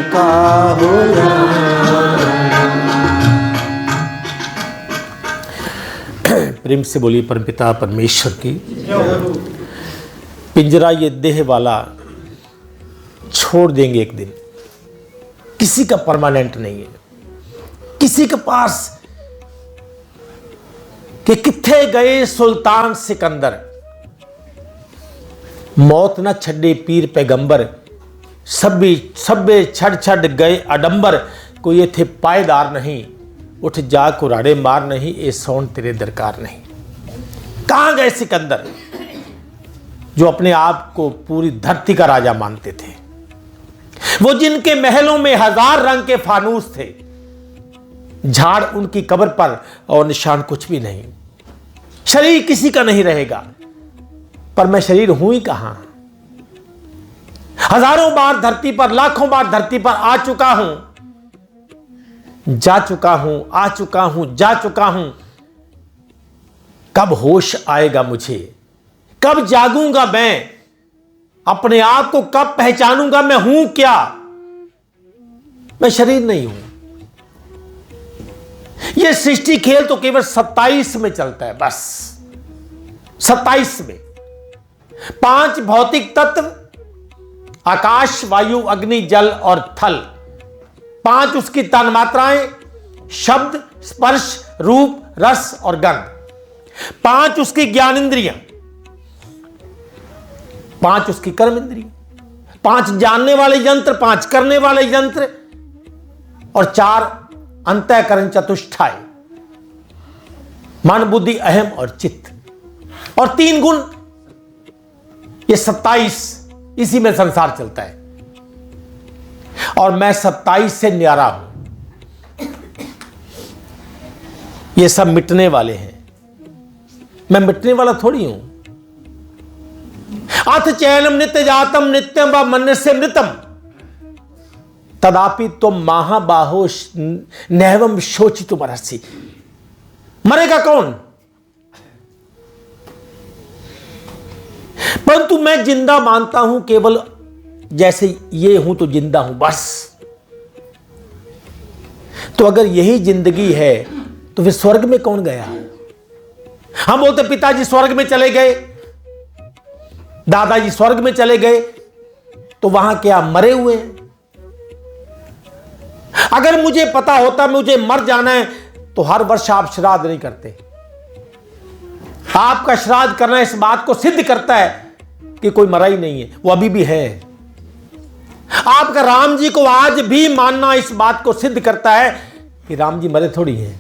का हो जाना। प्रेम से बोलिए परमपिता परमेश्वर की। पिंजरा ये देह वाला छोड़ देंगे एक दिन, किसी का परमानेंट नहीं है। किसी के पास कि किथे गए सुल्तान सिकंदर, मौत न छड़े पीर पैगंबर, सब्बे छड़ छड़ गए अडंबर, कोई ये थे पायदार नहीं, उठ जा कुराड़े मार नहीं, ए सोन तेरे दरकार नहीं। कहां गए सिकंदर जो अपने आप को पूरी धरती का राजा मानते थे, वो जिनके महलों में 1000 रंग के फानूस थे, झाड़ उनकी कब्र पर और निशान कुछ भी नहीं। शरीर किसी का नहीं रहेगा, पर मैं शरीर हूं ही कहां। हजारों बार धरती पर, लाखों बार धरती पर आ चुका हूं, जा चुका हूं, आ चुका हूं, जा चुका हूं। कब होश आएगा मुझे, कब जागूंगा मैं, अपने आप को कब पहचानूंगा मैं हूं क्या। मैं शरीर नहीं हूं। यह सृष्टि खेल तो केवल 27 में चलता है, बस 27 में। 5 भौतिक तत्व, आकाश, वायु, अग्नि, जल और थल। 5 उसकी तन्मात्राएं, शब्द, स्पर्श, रूप, रस और गंध। 5 उसकी ज्ञान इंद्रियां, 5 उसकी कर्म इंद्रियां, 5 जानने वाले यंत्र, 5 करने वाले यंत्र और 4 अंतःकरण चतुष्टाय, मन, बुद्धि, अहम और चित्त और 3 गुण। ये 27, इसी में संसार चलता है। और मैं 27 से न्यारा हूं। ये सब मिटने वाले हैं, मैं मिटने वाला थोड़ी हूं। अथ चैनम नित्य जातम नित्यम व मन्यस्य मृतम तदापि तुम महाबाहो नैवम शोचितुम अर्हसि। मरेगा कौन? परंतु मैं जिंदा मानता हूं, केवल जैसे ये हूं तो जिंदा हूं, बस। तो अगर यही जिंदगी है तो फिर स्वर्ग में कौन गया? हम बोलते पिताजी स्वर्ग में चले गए, दादाजी स्वर्ग में चले गए, तो वहां क्या मरे हुए हैं? अगर मुझे पता होता मुझे मर जाना है तो हर वर्ष आप श्राद्ध नहीं करते। आपका श्राद्ध करना इस बात को सिद्ध करता है कि कोई मरा ही नहीं है, वो अभी भी है। आपका राम जी को आज भी मानना इस बात को सिद्ध करता है कि राम जी मरे थोड़ी हैं।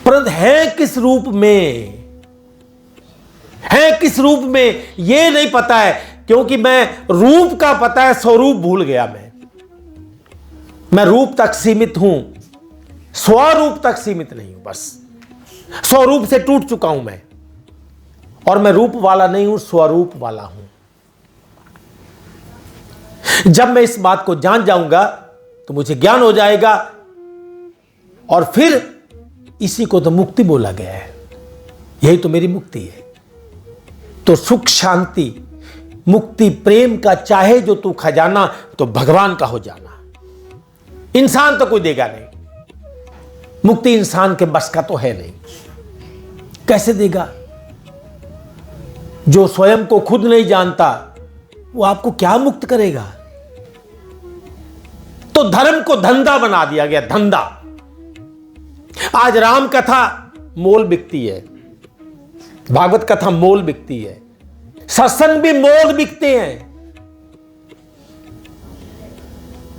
परंतु है किस रूप में, है किस रूप में यह नहीं पता है, क्योंकि मैं रूप का पता है, स्वरूप भूल गया। मैं रूप तक सीमित हूं, स्वरूप तक सीमित नहीं हूं। बस स्वरूप से टूट चुका हूं मैं, और मैं रूप वाला नहीं हूं, स्वरूप वाला हूं। जब मैं इस बात को जान जाऊंगा तो मुझे ज्ञान हो जाएगा, और फिर इसी को तो मुक्ति बोला गया है। यही तो मेरी मुक्ति है। तो सुख, शांति, मुक्ति, प्रेम का चाहे जो तू खजाना, तो भगवान का हो जाना। इंसान तो कोई देगा नहीं, मुक्ति इंसान के बस का तो है नहीं। कैसे देगा? जो स्वयं को खुद नहीं जानता वो आपको क्या मुक्त करेगा? तो धर्म को धंधा बना दिया गया, धंधा। आज राम कथा मोल बिकती है, भागवत कथा मोल बिकती है, सत्संग भी मोल बिकते हैं,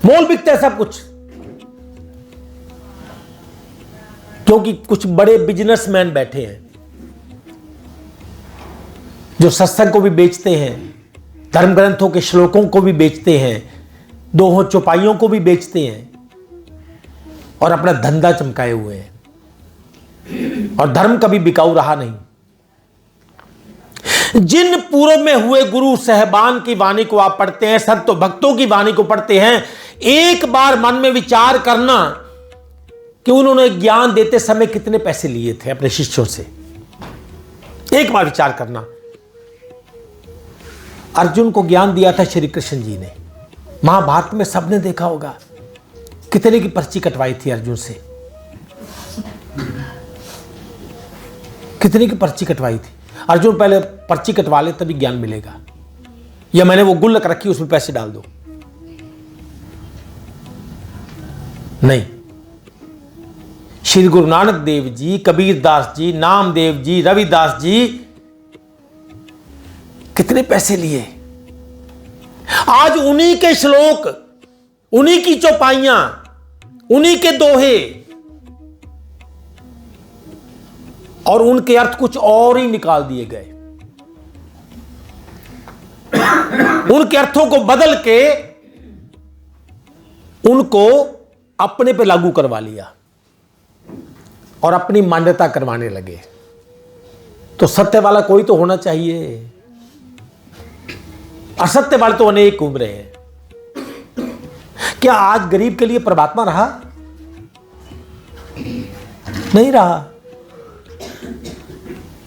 मोल बिकते हैं सब कुछ। क्योंकि कुछ बड़े बिजनेसमैन बैठे हैं जो सत्संग को भी बेचते हैं, धर्म ग्रंथों के श्लोकों को भी बेचते हैं, दोहों चौपाइयों को भी बेचते हैं, और अपना धंधा चमकाए हुए हैं। और धर्म कभी बिकाऊ रहा नहीं। जिन पूर्व में हुए गुरु साहिबान की वाणी को आप पढ़ते हैं, संतों भक्तों की वाणी को पढ़ते हैं, एक बार मन में विचार करना कि उन्होंने ज्ञान देते समय कितने पैसे लिए थे अपने शिष्यों से। एक बार विचार करना। अर्जुन को ज्ञान दिया था श्री कृष्ण जी ने। महाभारत में सबने देखा होगा कितने की पर्ची कटवाई थी अर्जुन से, कितने की पर्ची कटवाई थी। अर्जुन पहले पर्ची कटवा ले तभी ज्ञान मिलेगा, या मैंने वो गुल्लक रखी उसमें पैसे डाल दो, नहीं। श्री गुरु नानक देव जी, कबीर दास जी, नामदेव जी, रविदास जी कितने पैसे लिए। आज उन्हीं के श्लोक, उन्हीं की चौपाइयां, उन्हीं के दोहे और उनके अर्थ कुछ और ही निकाल दिए गए। उनके अर्थों को बदल के उनको अपने पे लागू करवा लिया और अपनी मान्यता करवाने लगे। तो सत्य वाला कोई तो होना चाहिए, असत्य वाले तो अनेक घूम रहे हैं। क्या आज गरीब के लिए परमात्मा रहा? नहीं रहा।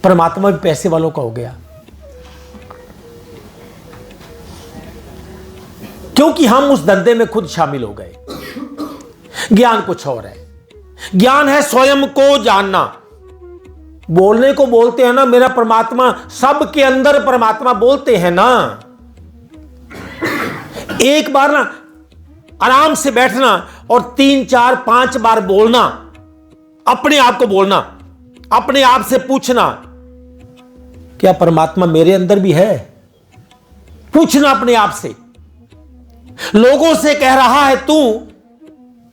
परमात्मा भी पैसे वालों का हो गया, क्योंकि हम उस धंधे में खुद शामिल हो गए। ज्ञान कुछ और है। ज्ञान है स्वयं को जानना। बोलने को बोलते हैं ना मेरा परमात्मा, सबके अंदर परमात्मा बोलते हैं ना। एक बार ना आराम से बैठना और 3, 4, 5 बार बोलना, अपने आप को बोलना, अपने आप से पूछना क्या परमात्मा मेरे अंदर भी है। पूछना अपने आप से। लोगों से कह रहा है तू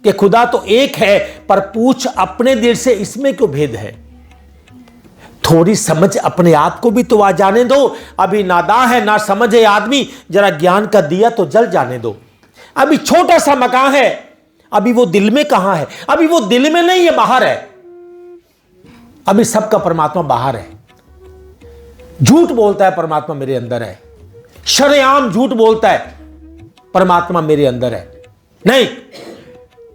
कि खुदा तो एक है, पर पूछ अपने दिल से इसमें क्यों भेद है। थोड़ी समझ अपने आप को भी तो आ जाने दो। अभी नादान है ना समझे आदमी, जरा ज्ञान का दिया तो जल जाने दो। अभी छोटा सा मकान है, अभी वो दिल में कहां है। अभी वो दिल में नहीं है, बाहर है। अभी सबका परमात्मा बाहर है। झूठ बोलता है परमात्मा मेरे अंदर है, शरेआम झूठ बोलता है परमात्मा मेरे अंदर है। नहीं,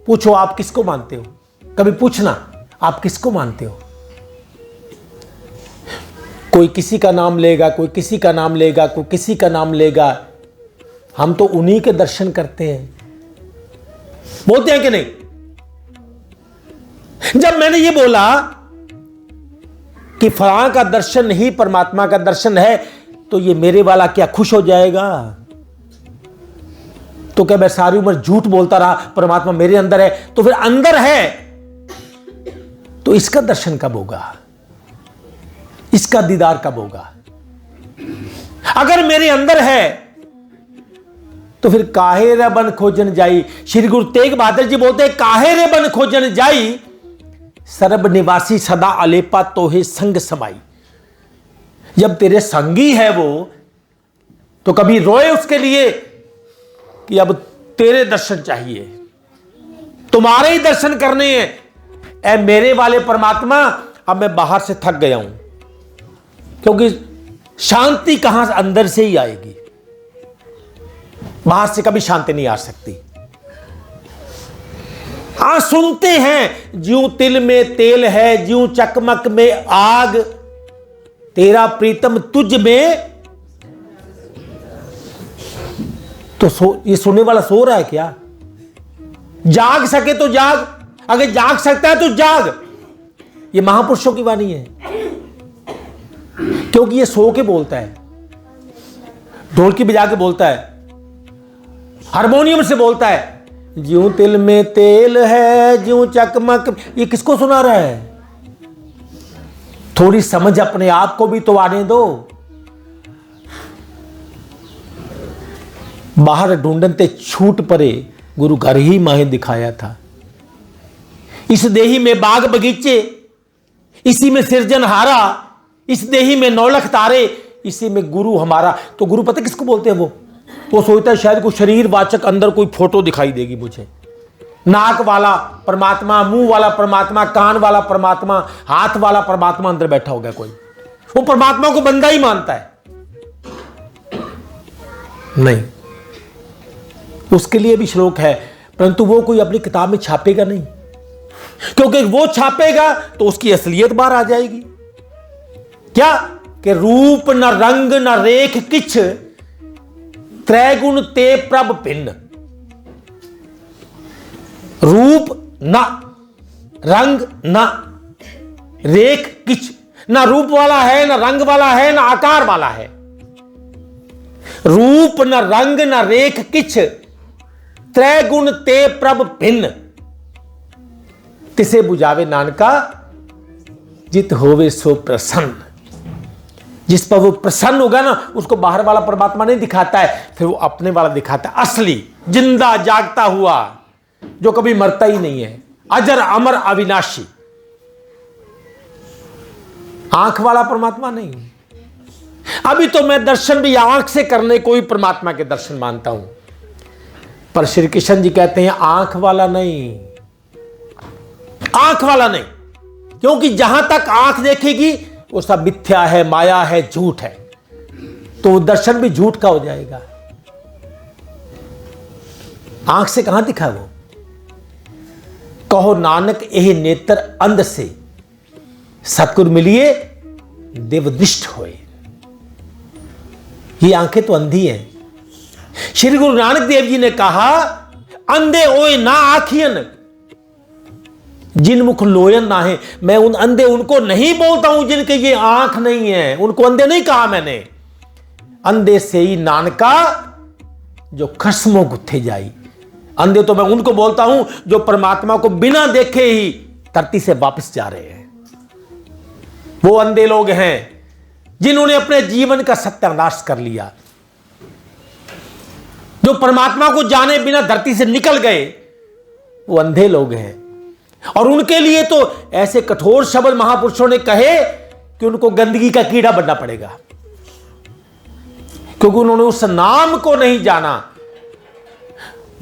पूछो आप किसको मानते हो। कभी पूछना आप किसको मानते हो। कोई किसी का नाम लेगा, कोई किसी का नाम लेगा, कोई किसी का नाम लेगा। हम तो उन्हीं के दर्शन करते हैं। बोलते हैं कि नहीं। जब मैंने ये बोला कि फलां का दर्शन ही परमात्मा का दर्शन है, तो ये मेरे वाला क्या खुश हो जाएगा। तो क्या मैं सारी उम्र झूठ बोलता रहा परमात्मा मेरे अंदर है, तो फिर अंदर है तो इसका दर्शन कब होगा, इसका दीदार कब होगा। अगर मेरे अंदर है तो फिर काहे रे बन खोजन जाई। श्री गुरु तेग बहादुर जी बोलते हैं काहे रे बन खोजन जाई, सर्ब निवासी सदा अलेपा तोहे संग समाई। जब तेरे संगी है वो, तो कभी रोए उसके लिए कि अब तेरे दर्शन चाहिए, तुम्हारे ही दर्शन करने हैं। ऐ मेरे वाले परमात्मा, अब मैं बाहर से थक गया हूं, क्योंकि शांति कहां से, अंदर से ही आएगी। बाहर से कभी शांति नहीं आ सकती। सुनते हैं ज्यों तिल में तेल है, ज्यों चकमक में आग, तेरा प्रीतम तुझ में। तो ये सुनने वाला सो रहा है क्या। जाग सके तो जाग, अगर जाग सकता है तो जाग। ये महापुरुषों की वाणी है, क्योंकि ये सो के बोलता है, ढोलकी बजा के बोलता है, हारमोनियम से बोलता है। ज्यों तिल में तेल है, ज्यों चकमक। ये किसको सुना रहा है। थोड़ी समझ अपने आप को भी तो आने दो। बाहर ढूंढते छूट परे, गुरु घर ही माहे दिखाया था। इस देही में बाग बगीचे, इसी में सिरजन हारा, इस देही में नौलख तारे, इसी में गुरु हमारा। तो गुरु पता किसको बोलते हैं। वो सोचता है शायद कोई शरीर वाचक अंदर कोई फोटो दिखाई देगी मुझे। नाक वाला परमात्मा, मुंह वाला परमात्मा, कान वाला परमात्मा, हाथ वाला परमात्मा अंदर बैठा हो गया कोई। वो परमात्मा को बंदा ही मानता है। नहीं, उसके लिए भी श्लोक है, परंतु वो कोई अपनी किताब में छापेगा नहीं, क्योंकि वो छापेगा तो उसकी असलियत बाहर आ जाएगी। क्या कि रूप न रंग न रेख किछ, त्रैगुण ते प्रभ भिन्न, रूप ना, रंग ना, रेख किच, ना रूप वाला है, ना रंग वाला है, ना आकार वाला है। रूप न रंग न रेख किच, त्रैगुण ते प्रभ भिन्न, तिसे बुझावे नानका जित होवे सो प्रसन्न। जिस पर वो प्रसन्न होगा ना, उसको बाहर वाला परमात्मा नहीं दिखाता है, फिर वो अपने वाला दिखाता है, असली जिंदा जागता हुआ जो कभी मरता ही नहीं है, अजर अमर अविनाशी। आंख वाला परमात्मा नहीं। अभी तो मैं दर्शन भी आंख से करने को ही परमात्मा के दर्शन मानता हूं, पर श्री कृष्ण जी कहते हैं आंख वाला नहीं, आंख वाला नहीं, क्योंकि जहां तक आंख देखेगी वो सब मिथ्या है, माया है, झूठ है, तो दर्शन भी झूठ का हो जाएगा। आंख से कहां दिखा वो? कहो नानक एह नेत्र अंध से, सतगुर मिलिए देवनिष्ठ होए। ये आंखें तो अंधी हैं। श्री गुरु नानक देव जी ने कहा, अंधे ओए ना आखियन, जिन मुख लोयन ना है। मैं उन अंधे उनको नहीं बोलता हूं जिनके ये आंख नहीं है, उनको अंधे नहीं कहा मैंने। अंधे से ही नानका जो खस्मों गुत्थे जाई। अंधे तो मैं उनको बोलता हूं जो परमात्मा को बिना देखे ही धरती से वापस जा रहे हैं। वो अंधे लोग हैं जिन्होंने अपने जीवन का सत्यानाश कर लिया, जो परमात्मा को जाने बिना धरती से निकल गए, वो अंधे लोग हैं। और उनके लिए तो ऐसे कठोर शब्द महापुरुषों ने कहे कि उनको गंदगी का कीड़ा बनना पड़ेगा, क्योंकि उन्होंने उस नाम को नहीं जाना।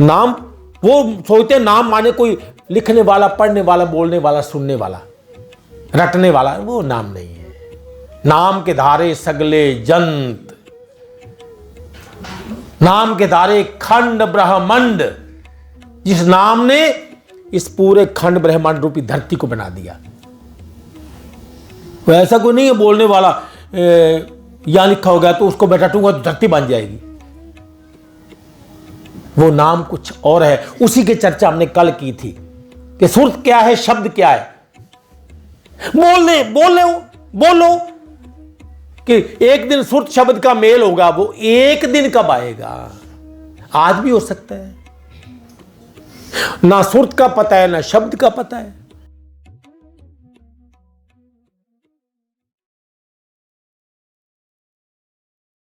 नाम वो सोचते नाम माने कोई लिखने वाला, पढ़ने वाला, बोलने वाला, सुनने वाला, रटने वाला, वो नाम नहीं है। नाम के धारे सगले जंत, नाम के धारे खंड ब्रह्मांड। जिस नाम ने इस पूरे खंड ब्रह्मांड रूपी धरती को बना दिया, वो ऐसा कोई नहीं है बोलने वाला यहां लिखा हो गया तो उसको मैं रटूंगा तो धरती बन जाएगी। वो नाम कुछ और है। उसी की चर्चा हमने कल की थी कि सुर्त क्या है, शब्द क्या है। बोलो कि एक दिन सुर्त शब्द का मेल होगा, वो एक दिन कब आएगा? आज भी हो सकता है। ना सुर्त का पता है, ना शब्द का पता है।